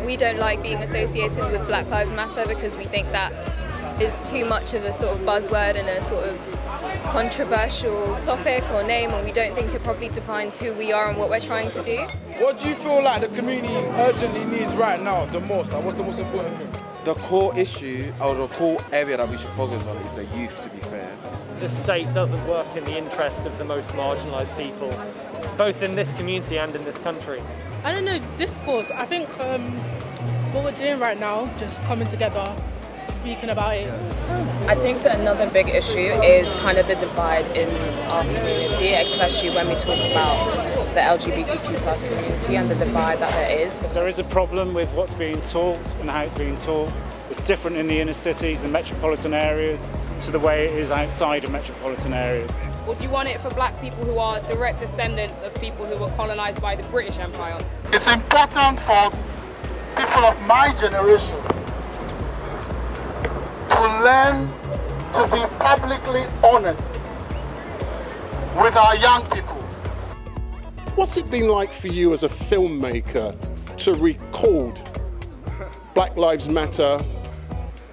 We don't like being associated with Black Lives Matter because we think that is too much of a sort of buzzword and a sort of controversial topic or name, and we don't think it probably defines who we are and what we're trying to do. What do you feel like the community urgently needs right now the most? Like, what's the most important thing? The core issue, or the core area that we should focus on is the youth, to be fair. The state doesn't work in the interest of the most marginalised people, both in this community and in this country. I don't know, discourse. I think what we're doing right now, just coming together, speaking about it. I think that another big issue is kind of the divide in our community, especially when we talk about the LGBTQ plus community and the divide that there is. There is a problem with what's being taught and how it's being taught. It's different in the inner cities, the metropolitan areas, to the way it is outside of metropolitan areas. Or do you want it for black people who are direct descendants of people who were colonised by the British Empire? It's important for people of my generation to learn to be publicly honest with our young people. What's it been like for you as a filmmaker to record Black Lives Matter?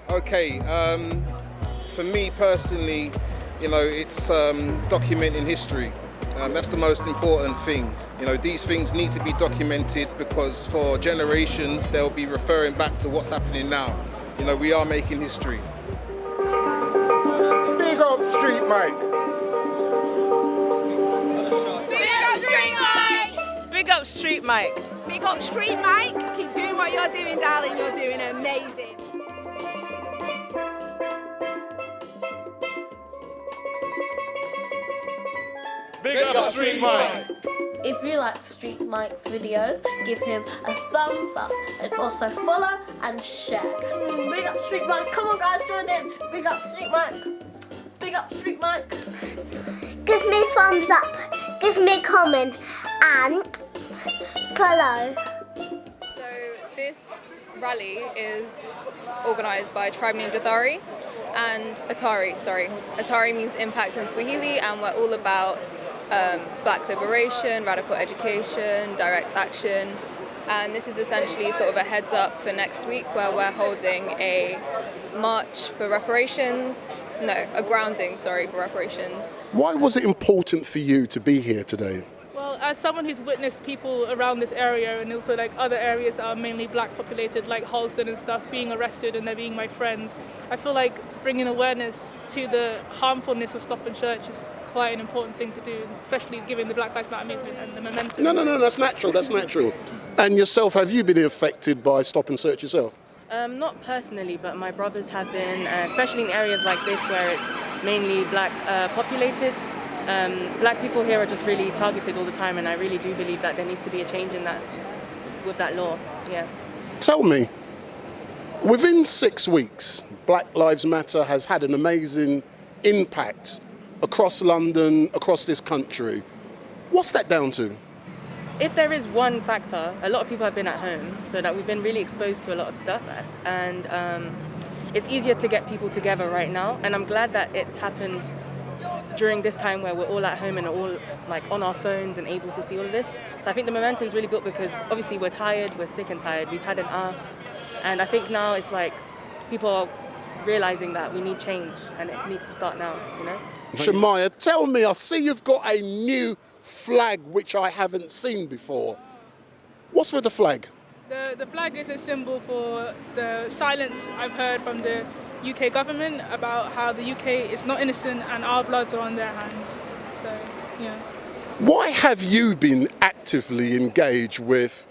Okay, for me personally, you know, it's documenting history. That's the most important thing. You know, these things need to be documented because for generations they'll be referring back to what's happening now. You know, we are making history. Big up StreetMic. Big up StreetMic! Big up StreetMic! Big up StreetMic! Keep doing what you're doing, darling. You're doing amazing. Big up StreetMic! If you like StreetMic's videos, give him a thumbs up and also follow and share. Big up StreetMic! Come on guys, join in! Big up StreetMic! Big up StreetMic! Give me thumbs up, give me a comment and follow. So this rally is organised by A Tribe Named Athari and Atari, sorry. Atari means impact in Swahili, and we're all about black liberation, radical education, direct action, and this is essentially sort of a heads up for next week where we're holding a march for reparations, a grounding, for reparations. Why was it important for you to be here today? Well, as someone who's witnessed people around this area and also like other areas that are mainly black populated, like Halston and stuff, being arrested and they're being my friends, I feel like bringing awareness to the harmfulness of Stop and Search is quite an important thing to do, especially given the Black Lives Matter movement and the momentum. No, that's natural. And yourself, have you been affected by Stop and Search yourself? Not personally, but my brothers have been, especially in areas like this where it's mainly black populated. Black people here are just really targeted all the time, and I really do believe that there needs to be a change in that, with that law, yeah. Tell me, within 6 weeks, Black Lives Matter has had an amazing impact across London, across this country. What's that down to? If there is one factor, a lot of people have been at home, so that we've been really exposed to a lot of stuff, and it's easier to get people together right now, and I'm glad that it's happened during this time where we're all at home and all like on our phones and able to see all of this. So I think the momentum is really built because obviously we're tired, we're sick and tired, we've had enough, and I think now it's like people are realising that we need change and it needs to start now, you know? Shamaya, tell me, I see you've got a new flag which I haven't seen before. What's with the flag? The flag is a symbol for the silence I've heard from the UK government about how the UK is not innocent and our bloods are on their hands. So, yeah. Why have you been actively engaged with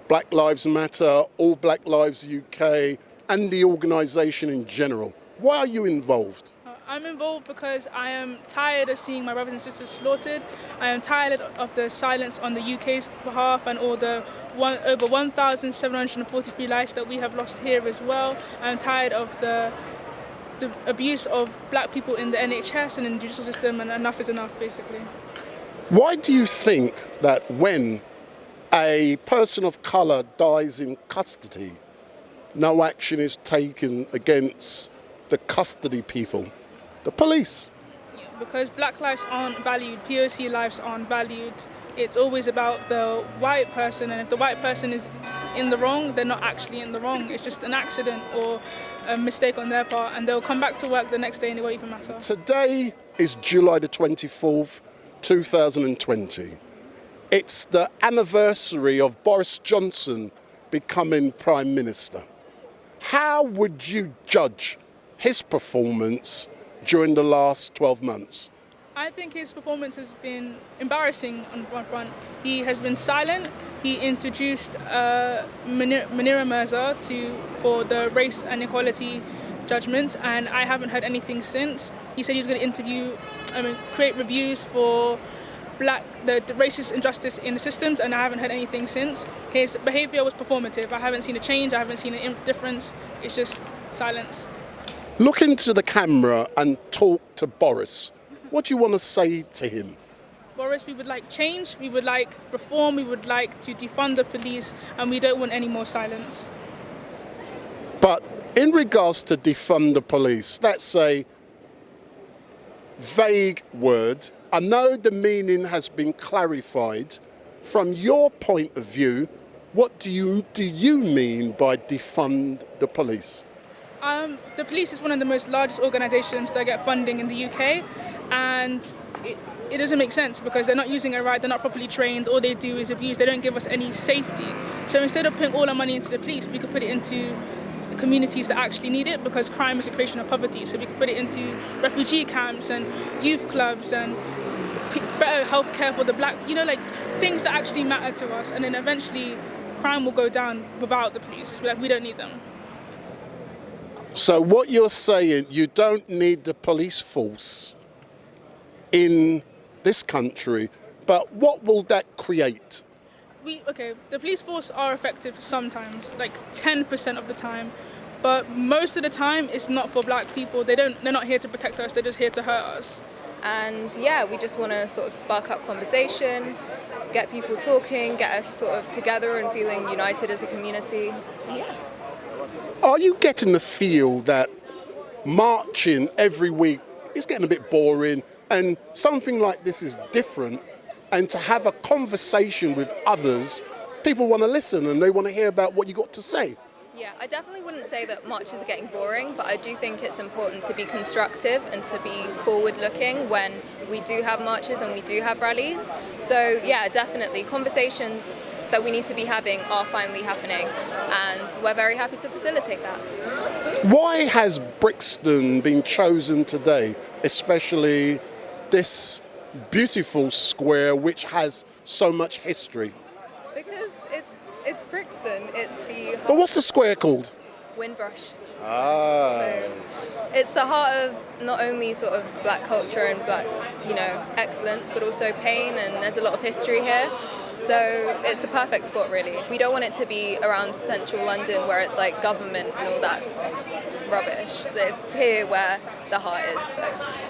Black Lives Matter, AllBlackLivesUK and the organisation in general? Why are you involved? I'm involved because I am tired of seeing my brothers and sisters slaughtered. I am tired of the silence on the UK's behalf and all the over 1,743 lives that we have lost here as well. I'm tired of the abuse of black people in the NHS and in the judicial system, and enough is enough, basically. Why do you think that when a person of colour dies in custody, no action is taken against the custody people? The police. Because black lives aren't valued, POC lives aren't valued. It's always about the white person, and if the white person is in the wrong, they're not actually in the wrong. It's just an accident or a mistake on their part, and they'll come back to work the next day and it won't even matter. Today is July the 24th, 2020. It's the anniversary of Boris Johnson becoming Prime Minister. How would you judge his performance during the last 12 months? I think his performance has been embarrassing on one front. He has been silent. He introduced Munira Mirza for the race and equality judgment, and I haven't heard anything since. He said he was going to create reviews for the racist injustice in the systems, and I haven't heard anything since. His behaviour was performative. I haven't seen a change. I haven't seen a difference. It's just silence. Look into the camera and talk to Boris. What do you want to say to him? Boris, we would like change, we would like reform, we would like to defund the police, and we don't want any more silence. But in regards to defund the police, that's a vague word. I know the meaning has been clarified. From your point of view, what do you mean by defund the police? The police is one of the most largest organisations that get funding in the UK, and it doesn't make sense because they're not using it right, they're not properly trained, all they do is abuse, they don't give us any safety. So instead of putting all our money into the police, we could put it into communities that actually need it, because crime is a creation of poverty. So we could put it into refugee camps and youth clubs and better healthcare for the black, things that actually matter to us, and then eventually crime will go down without the police. We don't need them. So what you're saying, you don't need the police force in this country, but what will that create? The police force are effective sometimes, like 10% of the time, but most of the time it's not for black people. They're not here to protect us, they're just here to hurt us. And yeah, we just want to sort of spark up conversation, get people talking, get us sort of together and feeling united as a community. Yeah. Are you getting the feel that marching every week is getting a bit boring, and something like this is different, and to have a conversation with others, people want to listen and they want to hear about what you got to say? Yeah, I definitely wouldn't say that marches are getting boring, but I do think it's important to be constructive and to be forward-looking when we do have marches and we do have rallies. So yeah, definitely, conversations that we need to be having are finally happening, and we're very happy to facilitate that. Why has Brixton been chosen today, especially this beautiful square which has so much history? Because it's Brixton. It's the But what's the square called? Windrush Square. So it's the heart of not only sort of black culture and black, excellence, but also pain, and there's a lot of history here. So it's the perfect spot, really. We don't want it to be around central London where it's like government and all that rubbish. It's here where the heart is. So.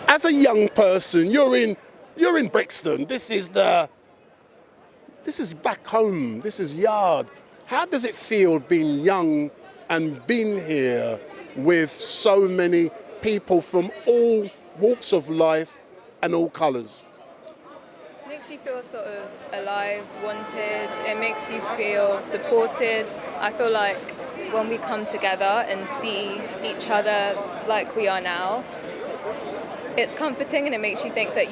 As a young person, you're in Brixton. This is back home. This is yard. How does it feel being young and being here with so many people from all walks of life and all colours? It makes you feel sort of alive, wanted. It makes you feel supported. I feel like when we come together and see each other like we are now, it's comforting, and it makes you think that,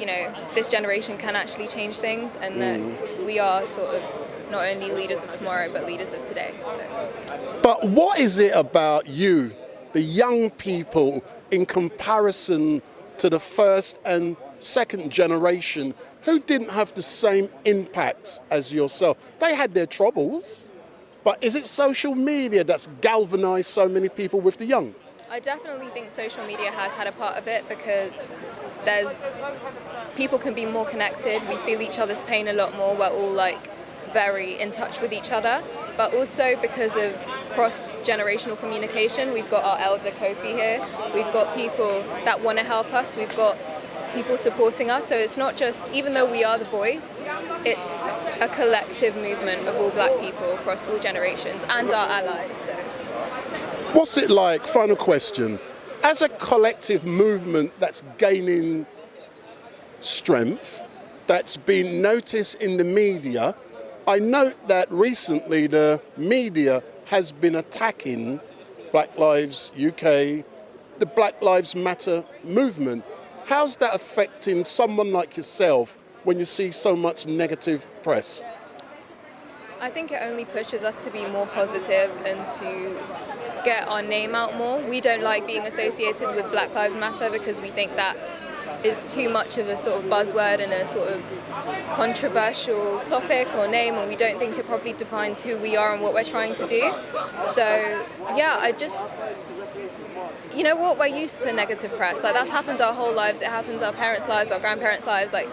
this generation can actually change things, and that we are sort of not only leaders of tomorrow, but leaders of today. So. But what is it about you, the young people, in comparison to the first and second generation who didn't have the same impact as yourself? They had their troubles, but is it social media that's galvanised so many people with the young? I definitely think social media has had a part of it, because people can be more connected. We feel each other's pain a lot more. We're all very in touch with each other, but also because of cross-generational communication. We've got our elder Kofi here. We've got people that want to help us. We've got people supporting us. So it's not just, even though we are the voice, it's a collective movement of all black people across all generations and our allies. So. What's it like, final question, as a collective movement that's gaining strength, that's been noticed in the media, I note that recently the media has been attacking Black Lives UK, the Black Lives Matter movement. How's that affecting someone like yourself when you see so much negative press? I think it only pushes us to be more positive and to get our name out more. We don't like being associated with Black Lives Matter because we think that is too much of a sort of buzzword and a sort of controversial topic or name, and we don't think it probably defines who we are and what we're trying to do. So yeah, you know what, we're used to negative press. Like, that's happened our whole lives. It happens our parents' lives, our grandparents' lives. Like,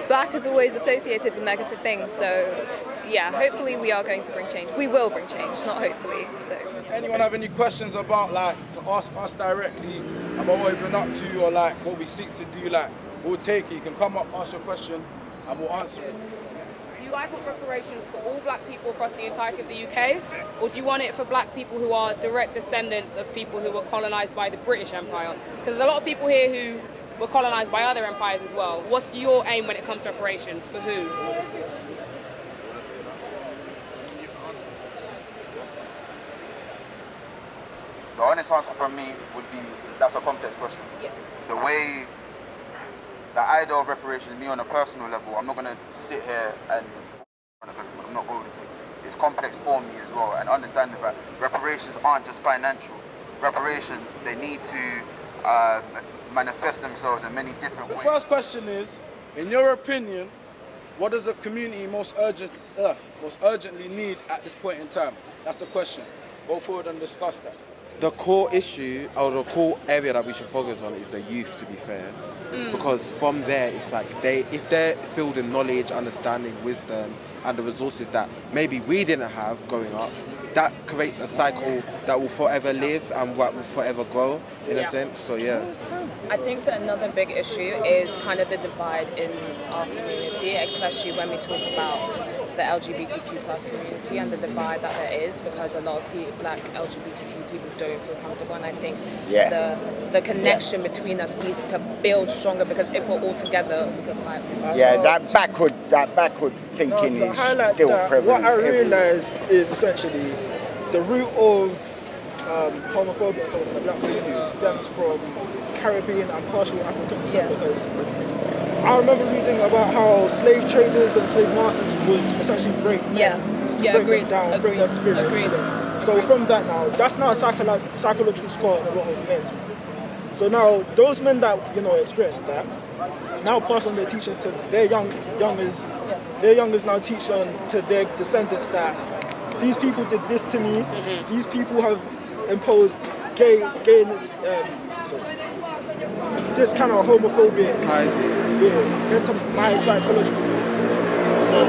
Black is always associated with negative things. So yeah, hopefully we are going to bring change. We will bring change, not hopefully. So. Anyone have any questions about, like, to ask us directly about what we've been up to or like what we seek to do? Like, we'll take it. You can come up, ask your question, and we'll answer it. Do you guys want reparations for all Black people across the entirety of the UK, or do you want it for Black people who are direct descendants of people who were colonised by the British Empire? Because there's a lot of people here who were colonised by other empires as well. What's your aim when it comes to reparations? For who? The honest answer from me would be, that's a complex question. Yeah. The way, the idea of reparations, me on a personal level, I'm not going to sit here and, I'm not going to. It's complex for me as well, and understanding that reparations aren't just financial. Reparations, they need to manifest themselves in many different ways. The first question is, in your opinion, what does the community most urgently need at this point in time? That's the question. Go forward and discuss that. The core issue, or the core area that we should focus on, is the youth, to be fair. Because from there, it's like, if they're filled in knowledge, understanding, wisdom, and the resources that maybe we didn't have growing up, that creates a cycle that will forever live and what will forever grow, in a sense. So yeah. I think that another big issue is kind of the divide in our community, especially when we talk about the LGBTQ plus community and the divide that there is, because a lot of Black LGBTQ people don't feel comfortable, and I think the connection between us needs to build stronger, because if we're all together, we can fight. Yeah, that backward thinking is still prevalent. What I realised is essentially the root of homophobia in the Black community stems from Caribbean and partial African descent, because I remember reading about how slave traders and slave masters would essentially break men, break them down, break their spirit. So from that now, that's now a psychological score in a lot of men. So now those men that experienced that now pass on their teachings to their youngers. Their youngers now teach on to their descendants that these people did this to me. These people have imposed this kind of homophobic into my psychological. So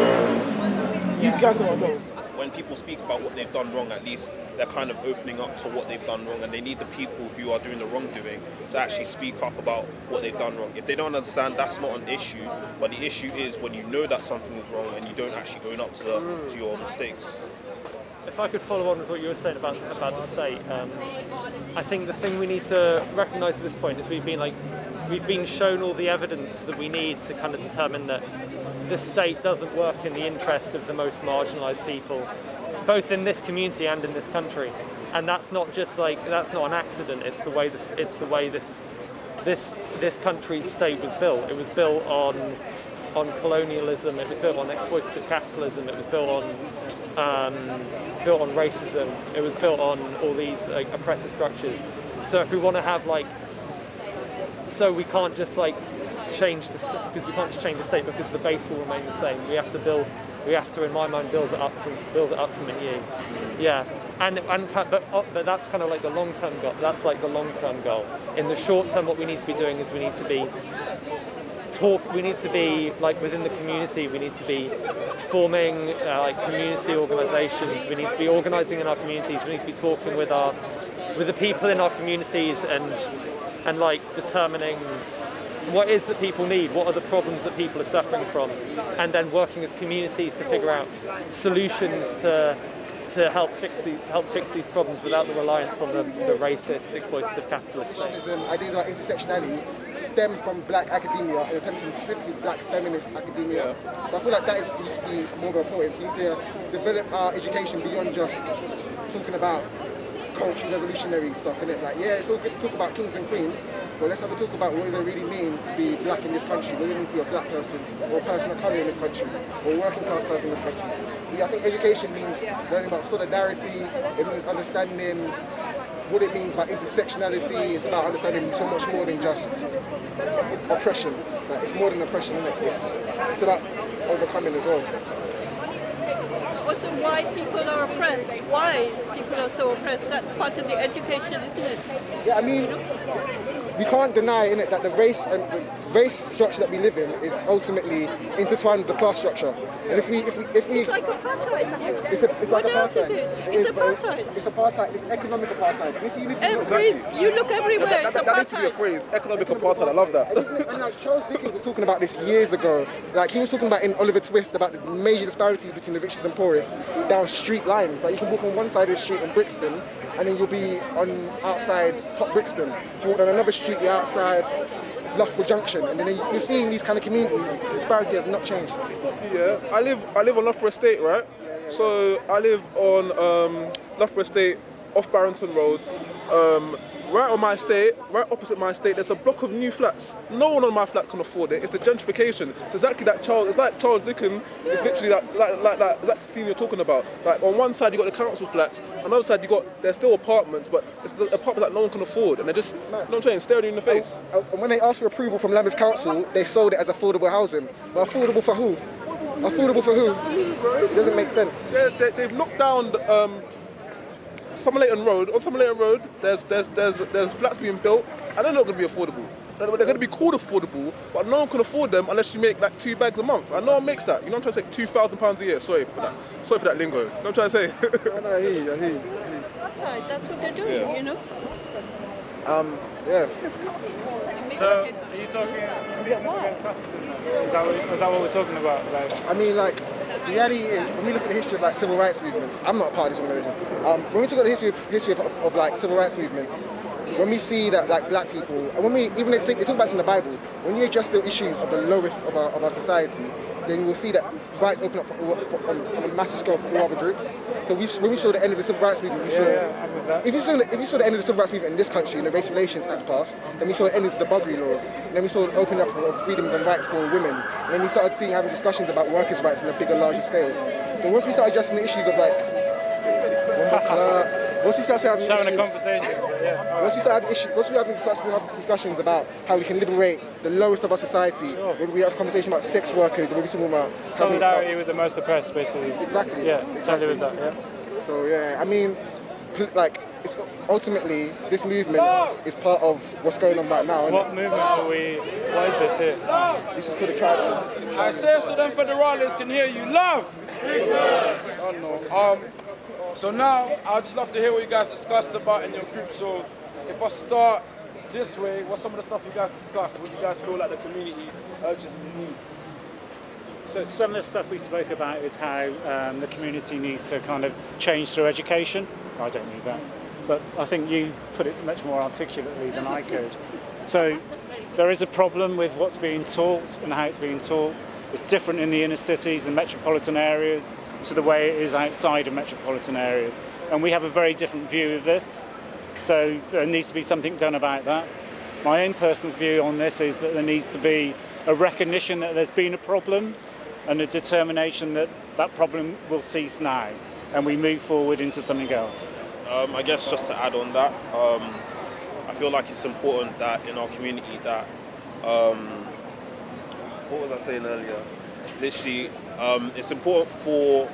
you guys know what I'm doing. When people speak about what they've done wrong, at least they're kind of opening up to what they've done wrong, and they need the people who are doing the wrongdoing to actually speak up about what they've done wrong. If they don't understand, that's not an issue, but the issue is when you know that something is wrong and you don't actually own up to your mistakes. If I could follow on with what you were saying about the state, I think the thing we need to recognise at this point is we've been shown all the evidence that we need to kind of determine that the state doesn't work in the interest of the most marginalised people, both in this community and in this country. And that's not just that's not an accident. It's the way this country's state was built. It was built on colonialism. It was built on exploitative capitalism. It was built on racism. It was built on all these oppressive structures. So if we want to have so we can't just change because we can't just change the state, because the base will remain the same. We have to, in my mind, build it up from anew. Yeah, but that's kind of like the long-term goal. That's like the long-term goal. In the short term, what we need to be doing is we need to be within the community. We need to be forming community organisations. We need to be organising in our communities. We need to be talking with the people in our communities and determining what is that people need, what are the problems that people are suffering from, and then working as communities to figure out solutions to to help fix these problems without the reliance on the racist, exploitative capitalist state. Ideas about intersectionality stem from black academia, and essentially specifically black feminist academia. So I feel like that needs to be more of an importance. We need to develop our education beyond just talking about cultural revolutionary stuff, innit? Like, yeah, it's all good to talk about kings and queens, but let's have a talk about what does it really mean to be black in this country, what does it mean to be a black person, or a person of colour in this country, or a working class person in this country. So yeah, I think education means learning about solidarity, it means understanding what it means by intersectionality, it's about understanding so much more than just oppression. Like, it's more than oppression, isn't it? It's about overcoming as well. Also, why people are oppressed? Why people are so oppressed? That's part of the education, isn't it? Yeah, I mean, we can't deny, innit, that the race structure that we live in is ultimately intertwined with the class structure. And if we it's like apartheid. It's like what else apartheid. is it? It's apartheid. It's apartheid. It's economic apartheid. And if you look everywhere. It's that needs to be a phrase. Economic apartheid. I love that. And like Charles Dickens was talking about this years ago. Like, he was talking about in Oliver Twist about the major disparities between the richest and poorest down street lines. Like, you can walk on one side of the street in Brixton, and then you'll be on outside Hot Brixton. If you walk on another street, you're outside Loughborough Junction, and then you're seeing these kind of communities. The disparity has not changed. Yeah, I live on Loughborough Estate, right? So I live on Loughborough Estate, off Barrington Road. Right on my estate, right opposite my estate, there's a block of new flats. No one on my flat can afford it. It's the gentrification. It's exactly that It's like Charles Dickens. It's literally like exact scene you're talking about. Like, on one side you got the council flats, on the other side there's still apartments, but it's the apartments that no one can afford, and they're just, you know what I'm saying, staring you in the face. And when they asked for approval from Lambeth Council, they sold it as affordable housing. But affordable for who? Affordable for who? It doesn't make sense. Yeah, they've locked down Somerleyton Road. On Somerleyton Road, there's flats being built, and they're not going to be affordable. They're going to be called affordable, but no one can afford them unless you make like 2 bags a month. And no one makes that. You know what I'm trying to say? £2,000 a year. Sorry for that lingo. You know what I'm trying to say? I hear you. Okay, that's what they're doing, you know? Yeah. So, are you talking? Is that what we're talking about? Like, I mean, like, the reality is, when we look at the history of like civil rights movements, I'm not a part of this organization. When we talk about the history of like civil rights movements, when we see that like black people, and when they talk about it in the Bible, when you address the issues of the lowest of our society, then we'll see that rights open up on a massive scale for all other groups. So when we saw the end of the civil rights movement, we saw if you saw the end of the civil rights movement in this country and the Race Relations Act passed, then we saw the end of the buggery laws, and then we saw the opening up of freedoms and rights for women, and then we started having discussions about workers' rights on a bigger, larger scale. So once we start addressing the issues of like once we start having discussions about how we can liberate the lowest of our society, whether we have a conversation about sex workers, or we're talking about solidarity with the most oppressed, basically. Exactly. Yeah, totally with that. Yeah. So yeah, I mean, like, it's ultimately this movement is part of what's going on right now. What movement are we? What is this here? This is called A Tribe. I say so them federalists can hear you. Love. Oh no. So now, I'd just love to hear what you guys discussed about in your group. So if I start this way, what's some of the stuff you guys discussed? What do you guys feel like the community urgently needs? So some of the stuff we spoke about is how the community needs to kind of change through education. I don't need that. But I think you put it much more articulately than I could. So there is a problem with what's being taught and how it's being taught. It's different in the inner cities, the metropolitan areas, to the way it is outside of metropolitan areas. And we have a very different view of this. So there needs to be something done about that. My own personal view on this is that there needs to be a recognition that there's been a problem and a determination that that problem will cease now and we move forward into something else. I guess just to add on that, I feel like it's important that in our community that what was I saying earlier? Literally, it's important for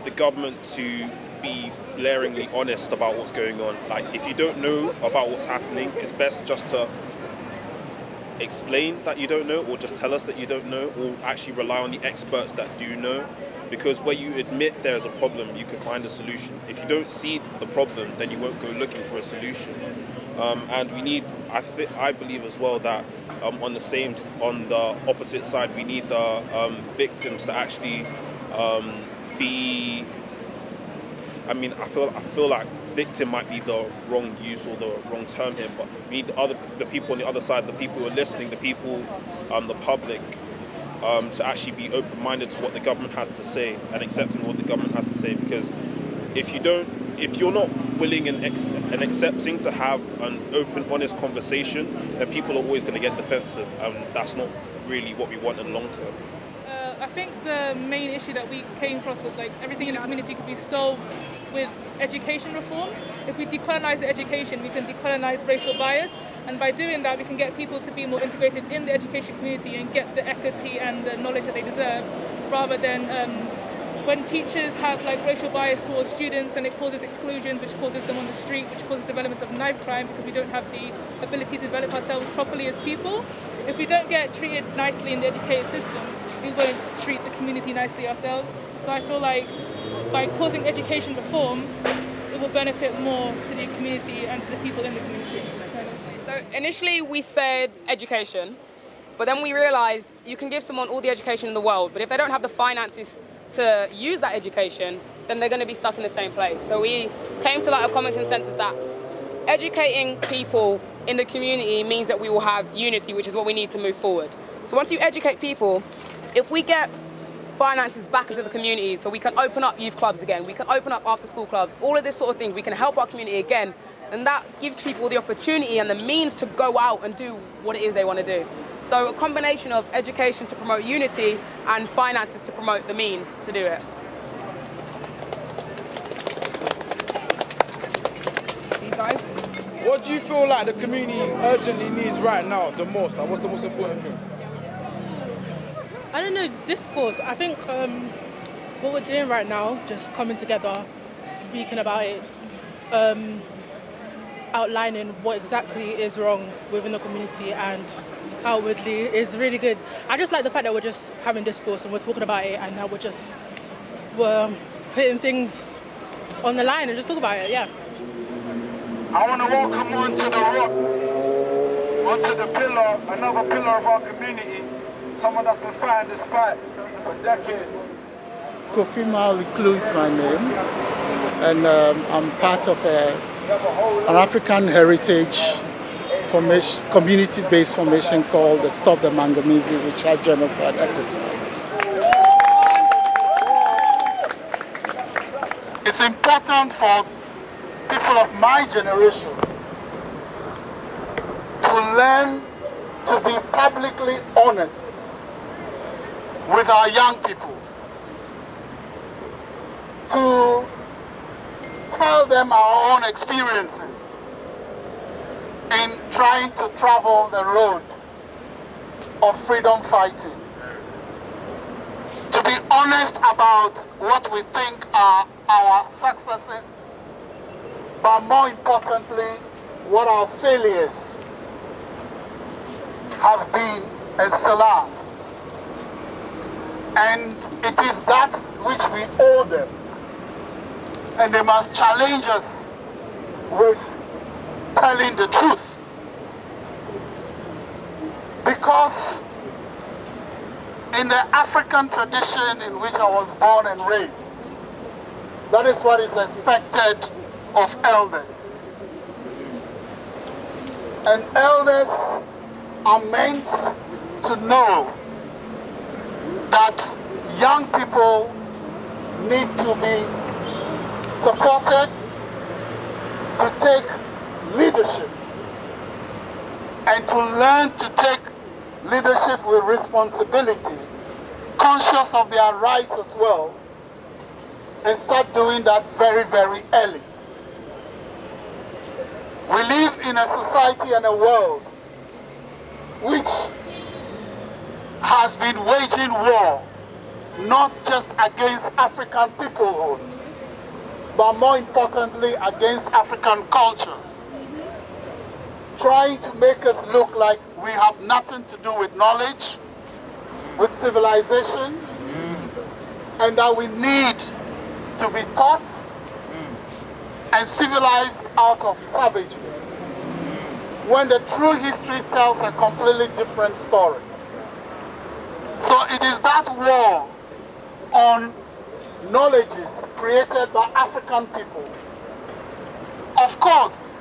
the government to be blaringly honest about what's going on. Like, if you don't know about what's happening, it's best just to explain that you don't know, or just tell us that you don't know, or actually rely on the experts that do know. Because where you admit there's a problem, you can find a solution. If you don't see the problem, then you won't go looking for a solution. And we need, I believe as well that on the opposite side, we need the victims to actually be I mean, I feel like victim might be the wrong use or the wrong term here, but we need the people on the other side, the people who are listening, the people, the public, to actually be open-minded to what the government has to say and accepting what the government has to say. Because if you're not willing and accepting to have an open, honest conversation, then people are always going to get defensive, and that's not really what we want in the long term. I think the main issue that we came across was like everything in the community could be solved with education reform. If we decolonize the education, we can decolonize racial bias, and by doing that we can get people to be more integrated in the education community and get the equity and the knowledge that they deserve, rather than when teachers have like racial bias towards students, and it causes exclusion, which causes them on the street, which causes development of knife crime, because we don't have the ability to develop ourselves properly as people. If we don't get treated nicely in the educated system, we won't treat the community nicely ourselves. So I feel like by causing education reform, it will benefit more to the community and to the people in the community. So initially we said education, but then we realized you can give someone all the education in the world, but if they don't have the finances to use that education, then they're going to be stuck in the same place. So we came to like a common consensus that educating people in the community means that we will have unity, which is what we need to move forward. So once you educate people, if we get finances back into the community, so we can open up youth clubs again, we can open up after school clubs, all of this sort of thing, we can help our community again, and that gives people the opportunity and the means to go out and do what it is they want to do. So a combination of education to promote unity and finances to promote the means to do it. You guys? What do you feel like the community urgently needs right now the most? Like, what's the most important thing? I don't know, discourse. I think what we're doing right now, just coming together, speaking about it, outlining what exactly is wrong within the community and outwardly is really good. I just like the fact that we're just having discourse and we're talking about it, and now we're putting things on the line and just talk about it, yeah. I want to welcome onto the rock, onto the pillar, another pillar of our community, someone that's been fighting this fight for decades. Kofi Maliklu is my name, and I'm part of an African heritage formation, community-based formation called the Stop the Maangamizi, which had genocide, ecocide. It's important for people of my generation to learn to be publicly honest with our young people, to tell them our own experiences in trying to travel the road of freedom fighting, to be honest about what we think are our successes, but more importantly, what our failures have been and still are. And it is that which we owe them. And they must challenge us with telling the truth. Because in the African tradition in which I was born and raised, that is what is expected of elders. And elders are meant to know that young people need to be supported to take leadership and to learn to take leadership with responsibility, conscious of their rights as well, and start doing that very, very early. We live in a society and a world which has been waging war, not just against African peoplehood, but more importantly against African culture, trying to make us look like we have nothing to do with knowledge, with civilization, and that we need to be taught and civilized out of savagery, when the true history tells a completely different story. So it is that war on knowledges created by African people. Of course,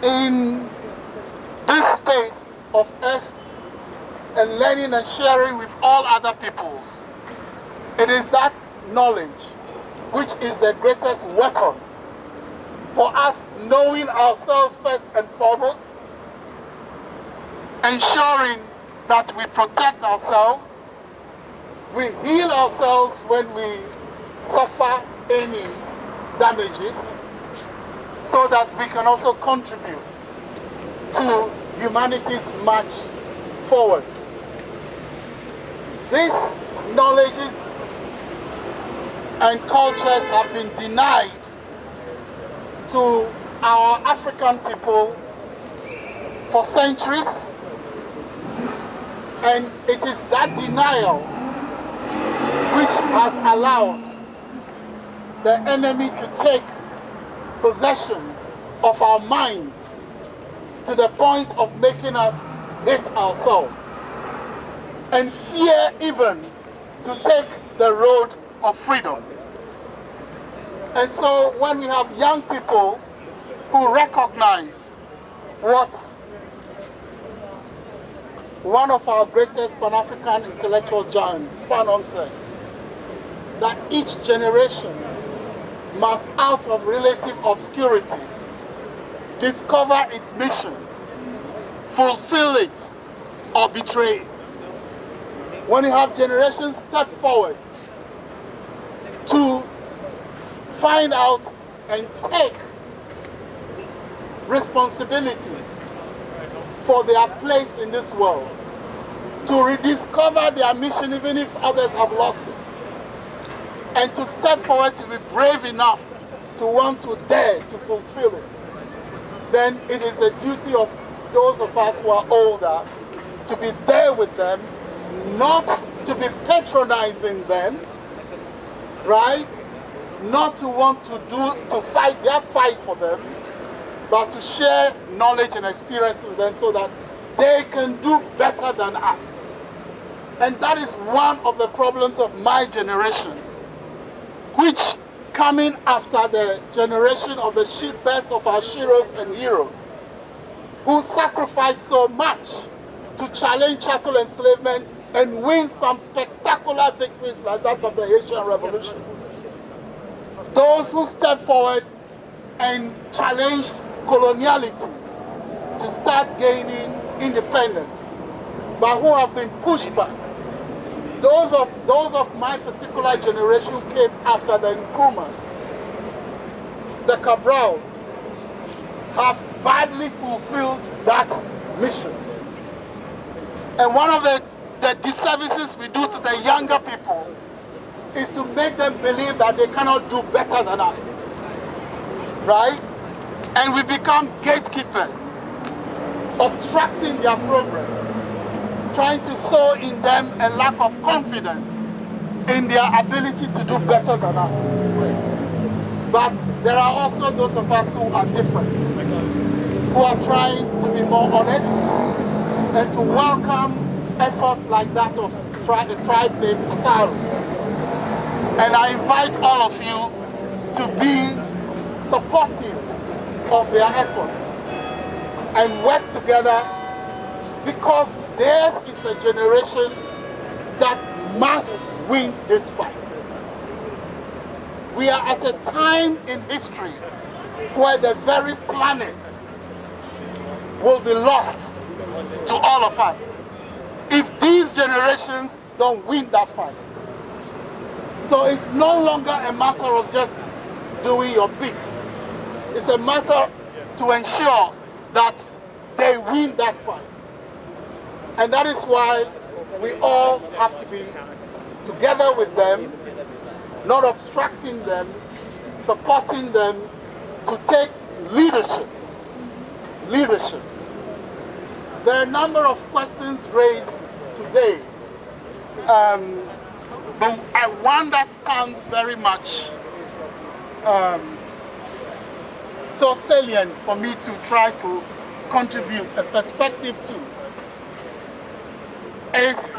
in this space of earth and learning and sharing with all other peoples, it is that knowledge which is the greatest weapon for us, knowing ourselves first and foremost, ensuring that we protect ourselves, we heal ourselves when we suffer any damages, so that we can also contribute to humanity's march forward. These knowledges and cultures have been denied to our African people for centuries, and it is that denial which has allowed the enemy to take possession of our minds to the point of making us hate ourselves and fear even to take the road of freedom. And so when we have young people who recognize what one of our greatest Pan-African intellectual giants, Fanon, said, that each generation must, out of relative obscurity, discover its mission, fulfill it, or betray it. When you have generations step forward to find out and take responsibility for their place in this world, to rediscover their mission even if others have lost it, and to step forward to be brave enough to want to dare to fulfill it, then it is the duty of those of us who are older to be there with them, not to be patronizing them, right? Not to want to fight their fight for them, but to share knowledge and experience with them so that they can do better than us. And that is one of the problems of my generation, which, coming after the generation of the best of our heroes and heroes, who sacrificed so much to challenge chattel enslavement and win some spectacular victories like that of the Haitian Revolution. Those who stepped forward and challenged coloniality to start gaining independence, but who have been pushed back. Those of my particular generation came after the Nkrumahs, the Cabrals, have badly fulfilled that mission. And one of the disservices we do to the younger people is to make them believe that they cannot do better than us, right? And we become gatekeepers, obstructing their progress, trying to sow in them a lack of confidence in their ability to do better than us. But there are also those of us who are different, who are trying to be more honest and to welcome efforts like that of A Tribe Named Athari. And I invite all of you to be supportive of their efforts and work together, because theirs is a generation that must win this fight. We are at a time in history where the very planet will be lost to all of us if these generations don't win that fight. So it's no longer a matter of just doing your bits. It's a matter to ensure that they win that fight. And that is why we all have to be together with them, not obstructing them, supporting them to take leadership. Leadership. There are a number of questions raised today, but one that stands very much so salient for me to try to contribute a perspective to is,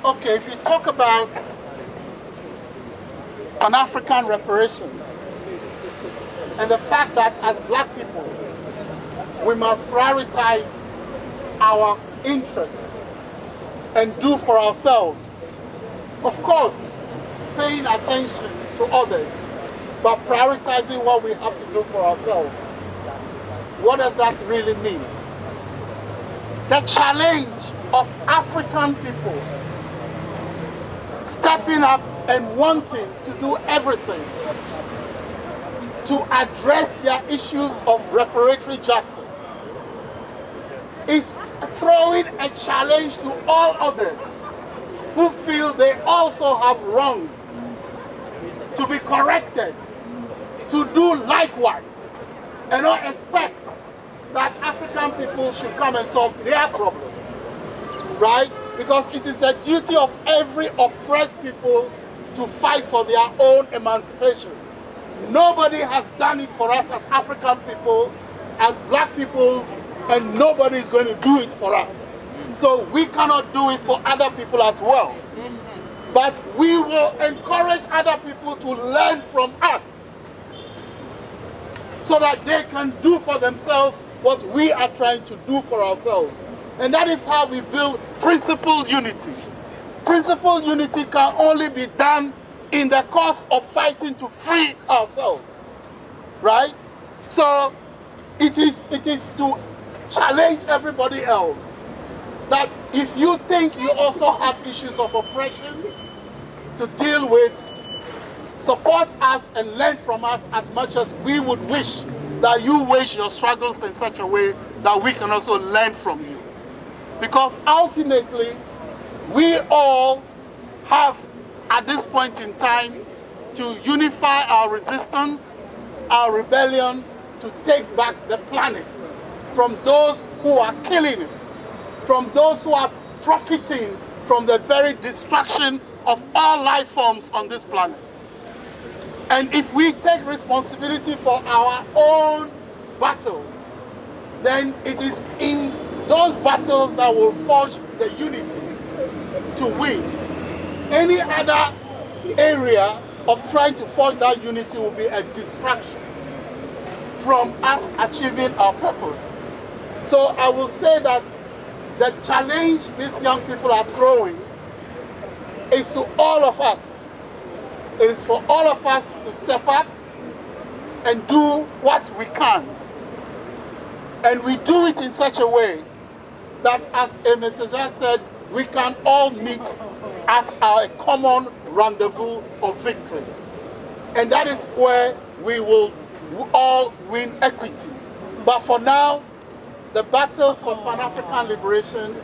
okay, if you talk about Pan-African reparations and the fact that as black people, we must prioritize our interests and do for ourselves. Of course, paying attention to others, but prioritizing what we have to do for ourselves. What does that really mean? The challenge of African people stepping up and wanting to do everything to address their issues of reparatory justice is throwing a challenge to all others who feel they also have wrongs to be corrected, to do likewise, and not expect that African people should come and solve their problems, right? Because it is the duty of every oppressed people to fight for their own emancipation. Nobody has done it for us as African people, as black peoples, and nobody is going to do it for us. So we cannot do it for other people as well. But we will encourage other people to learn from us so that they can do for themselves what we are trying to do for ourselves. And that is how we build principled unity. Principled unity can only be done in the cause of fighting to free ourselves, right? So it is to challenge everybody else that if you think you also have issues of oppression to deal with, support us and learn from us as much as we would wish that you wage your struggles in such a way that we can also learn from you. Because ultimately, we all have, at this point in time, to unify our resistance, our rebellion, to take back the planet from those who are killing it, from those who are profiting from the very destruction of all life forms on this planet. And if we take responsibility for our own battles, then it is in those battles that will forge the unity to win. Any other area of trying to forge that unity will be a distraction from us achieving our purpose. So I will say that the challenge these young people are throwing is to all of us. It is for all of us to step up and do what we can. And we do it in such a way that, as a messenger said, we can all meet at our common rendezvous of victory. And that is where we will all win equity. But for now, the battle for Pan-African liberation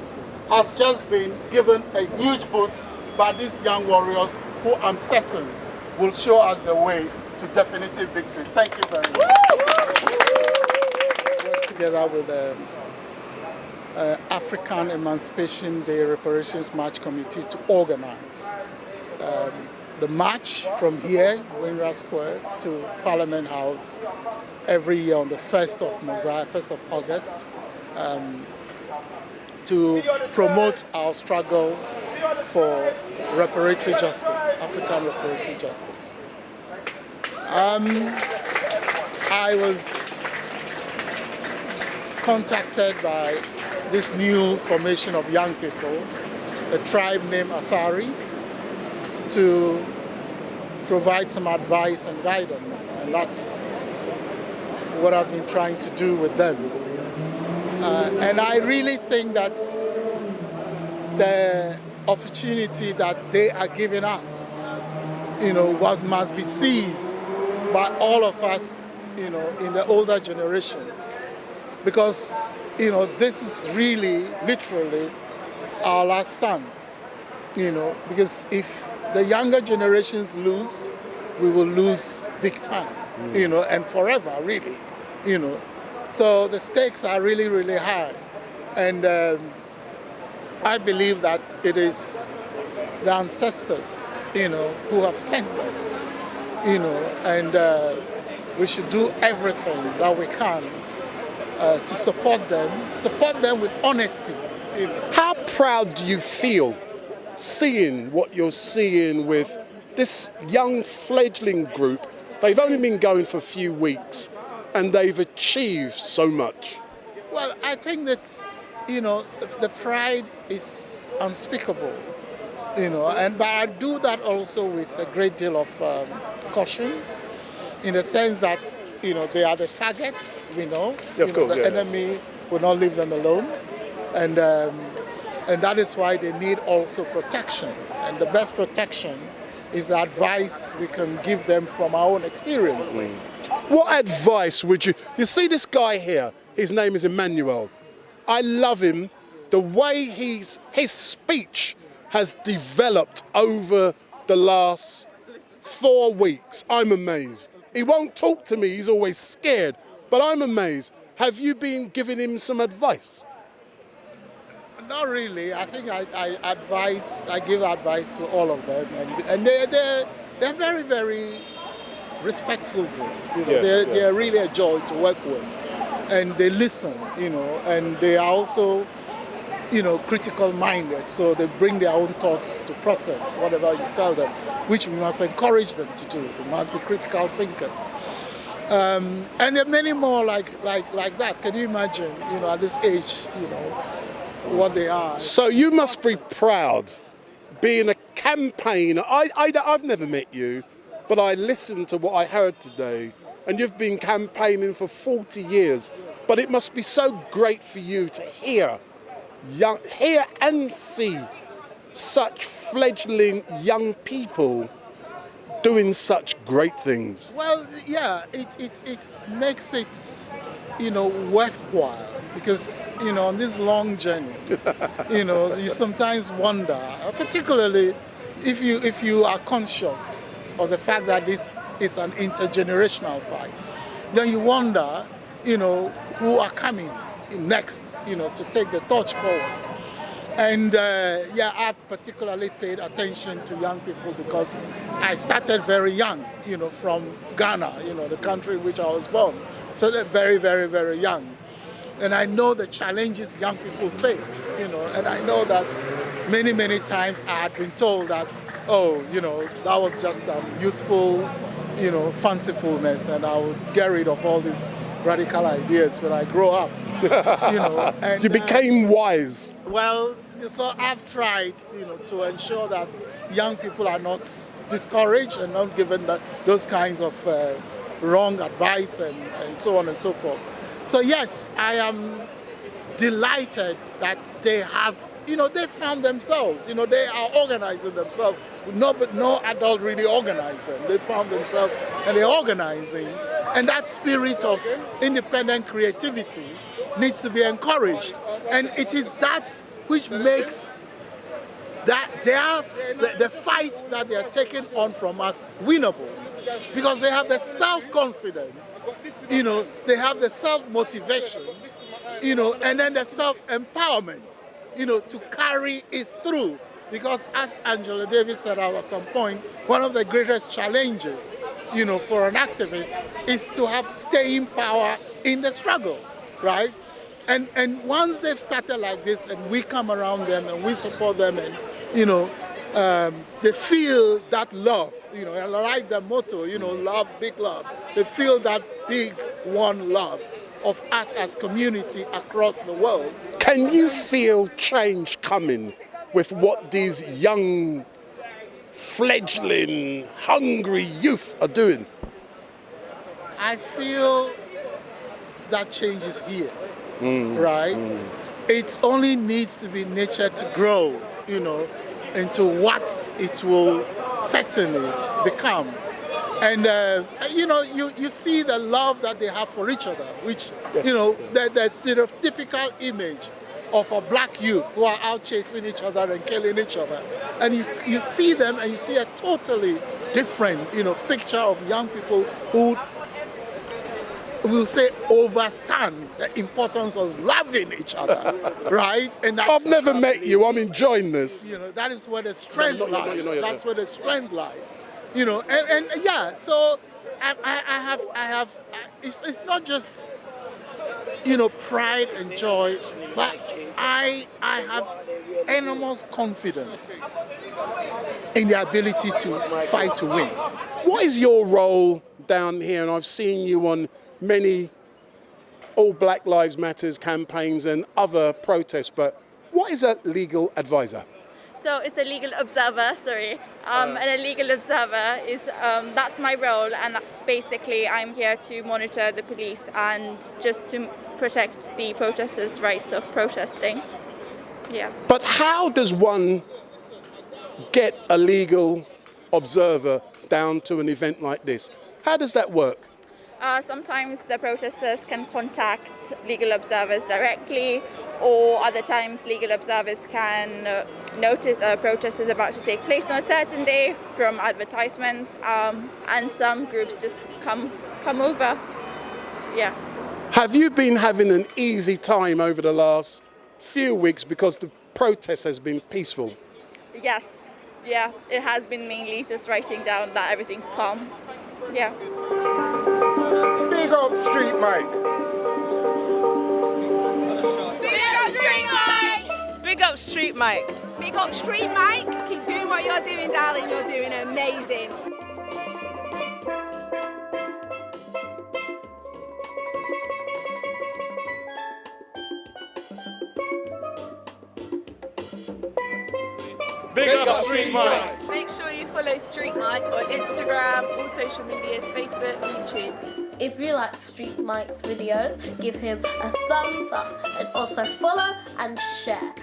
has just been given a huge boost by these young warriors who I'm certain will show us the way to definitive victory. Thank you very much. Work together with the African Emancipation Day Reparations March Committee to organize the march from here, Windrush Square, to Parliament House every year on the 1st of August, to promote our struggle for reparatory justice, African reparatory justice. I was contacted by this new formation of young people, A Tribe Named Athari, to provide some advice and guidance, and that's what I've been trying to do with them. And I really think that the opportunity that they are giving us, must be seized by all of us, in the older generations, because, this is really, literally, our last stand, because if the younger generations lose, we will lose big time, and forever, really, So the stakes are really, really high. And I believe that it is the ancestors, who have sent them, and we should do everything that we can to support them with honesty. How proud do you feel seeing what you're seeing with this young fledgling group, they've only been going for a few weeks and they've achieved so much? Well, I think that, the pride is unspeakable, but I do that also with a great deal of caution, in the sense that, they are the targets, we know. The enemy will not leave them alone. And that is why they need also protection. And the best protection is the advice we can give them from our own experiences. What advice would you see this guy here, his name is Emmanuel. I love him, the way his speech has developed over the last 4 weeks. I'm amazed. He won't talk to me, he's always scared, but I'm amazed. Have you been giving him some advice? Not really. I think I give advice to all of them, and they're very, very respectful group. They're really a joy to work with, and they listen. And they are also, critical minded. So they bring their own thoughts to process whatever you tell them, which we must encourage them to do. They must be critical thinkers. And there are many more like that. Can you imagine? At this age, what they are. So you must be proud being a campaigner. I've never met you, but I listened to what I heard today, and you've been campaigning for 40 years. But it must be so great for you to hear and see such fledgling young people doing such great things. Well, yeah, it makes it, worthwhile. Because, on this long journey, you sometimes wonder, particularly if you are conscious of the fact that this is an intergenerational fight, then you wonder, who are coming next, to take the torch forward. And I've particularly paid attention to young people because I started very young, from Ghana, the country in which I was born. So they're very, very, very young. And I know the challenges young people face, and I know that many, many times I had been told that, that was just youthful, fancifulness, and I would get rid of all these radical ideas when I grow up, And, you became wise. Well, so I've tried, to ensure that young people are not discouraged and not given those kinds of wrong advice and so on and so forth. So yes, I am delighted that they have, they found themselves, they are organizing themselves. But no adult really organized them. They found themselves and they're organizing. And that spirit of independent creativity needs to be encouraged. And it is that which makes that the fight that they are taking on from us winnable. Because they have the self-confidence, they have the self-motivation, and then the self-empowerment, to carry it through. Because as Angela Davis said at some point, one of the greatest challenges, for an activist is to have staying power in the struggle, right? And once they've started like this and we come around them and we support them and, they feel that love, and I like the motto, love, big love. They feel that big one love of us as community across the world. Can you feel change coming with what these young, fledgling, hungry youth are doing? I feel that change is here, right? It only needs to be nurtured to grow, into what it will certainly become. And, you see the love that they have for each other, which, the stereotypical image of a black youth who are out chasing each other and killing each other. And you see them and you see a totally different, picture of young people who will say overstand the importance of loving each other, right? And I've never met you. I'm enjoying this. That is where the strength lies. That's where the strength lies. And yeah. So I have. It's not just pride and joy, but I have enormous confidence in the ability to fight to win. What is your role down here? And I've seen you on many All Black Lives Matters campaigns and other protests, but what is a legal advisor? So it's a legal observer, and a legal observer is, that's my role, and basically I'm here to monitor the police and just to protect the protesters' rights of protesting. Yeah. But how does one get a legal observer down to an event like this? How does that work? Sometimes the protesters can contact legal observers directly, or other times legal observers can notice a protest is about to take place on a certain day from advertisements, and some groups just come over. Yeah. Have you been having an easy time over the last few weeks because the protest has been peaceful? Yes. Yeah, it has been mainly just writing down that everything's calm. Yeah. Big up StreetMic. Big up StreetMic. Big up StreetMic. Big up StreetMic. Keep doing what you're doing, darling. You're doing amazing. Big up StreetMic. Make sure you follow StreetMic on Instagram, all social medias, Facebook, YouTube. If you like StreetMic's videos, give him a thumbs up and also follow and share.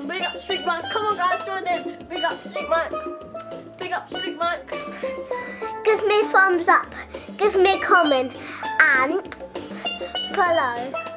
Big up StreetMic. Come on guys, join in. Big up StreetMic. Big up StreetMic. Give me thumbs up, give me a comment and follow.